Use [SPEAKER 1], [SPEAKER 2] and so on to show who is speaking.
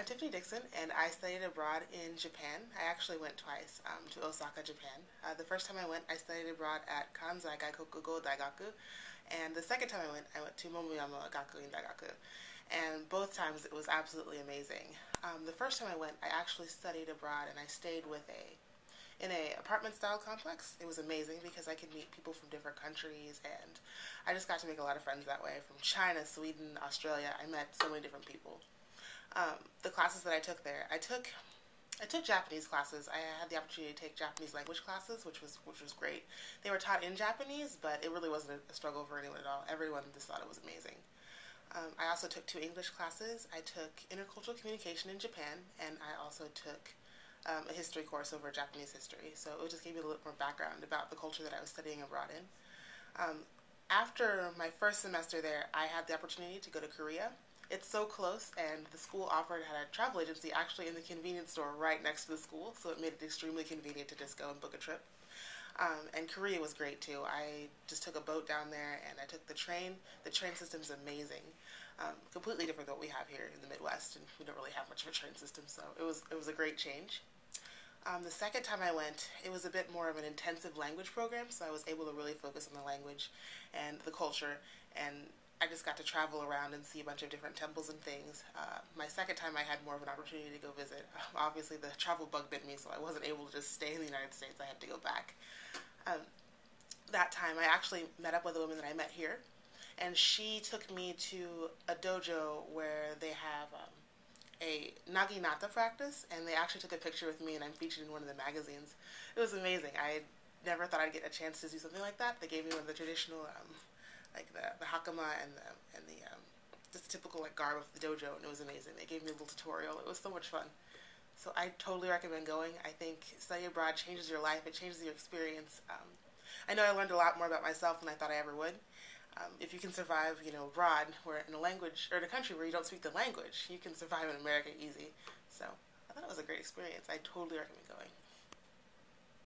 [SPEAKER 1] I'm Tiffany Dixon, and I studied abroad in Japan. I actually went twice to Osaka, Japan. The first time I went, I studied abroad at Kansai Gaikokugo Daigaku, and the second time I went to Momoyama Gakuin Daigaku. And both times it was absolutely amazing. The first time I went, I actually studied abroad, and I stayed in a apartment style complex. It was amazing because I could meet people from different countries, and I just got to make a lot of friends that way. From China, Sweden, Australia, I met so many different people. The classes that I took there, I took Japanese classes. I had the opportunity to take Japanese language classes, which was great. They were taught in Japanese, but it really wasn't a struggle for anyone at all. Everyone just thought it was amazing. I also took two English classes. I took intercultural communication in Japan, and I also took a history course over Japanese history. So it just gave me a little more background about the culture that I was studying abroad in. After my first semester there, I had the opportunity to go to Korea. It's so close, and the school had a travel agency actually in the convenience store right next to the school, so it made it extremely convenient to just go and book a trip. And Korea was great too. I just took a boat down there and I took the train. The train system's amazing. Completely different than what we have here in the Midwest, and we don't really have much of a train system, so it was a great change. The second time I went, it was a bit more of an intensive language program, so I was able to really focus on the language and the culture, and I just got to travel around and see a bunch of different temples and things. My second time I had more of an opportunity to go visit. Obviously the travel bug bit me, so I wasn't able to just stay in the United States. I had to go back. Um, that time I actually met up with a woman that I met here, and she took me to a dojo where they have a naginata practice, and they actually took a picture with me, and I'm featured in one of the magazines. It was amazing. I never thought I'd get a chance to do something like that. They gave me one of the traditional, like the hakama and the just typical like garb of the dojo, and it was amazing. They gave me a little tutorial. It was so much fun. So I totally recommend going. I think study abroad changes your life. It changes your experience. I know I learned a lot more about myself than I thought I ever would. If you can survive, abroad, where in a language or in a country where you don't speak the language, you can survive in America easy. So I thought it was a great experience. I totally recommend going.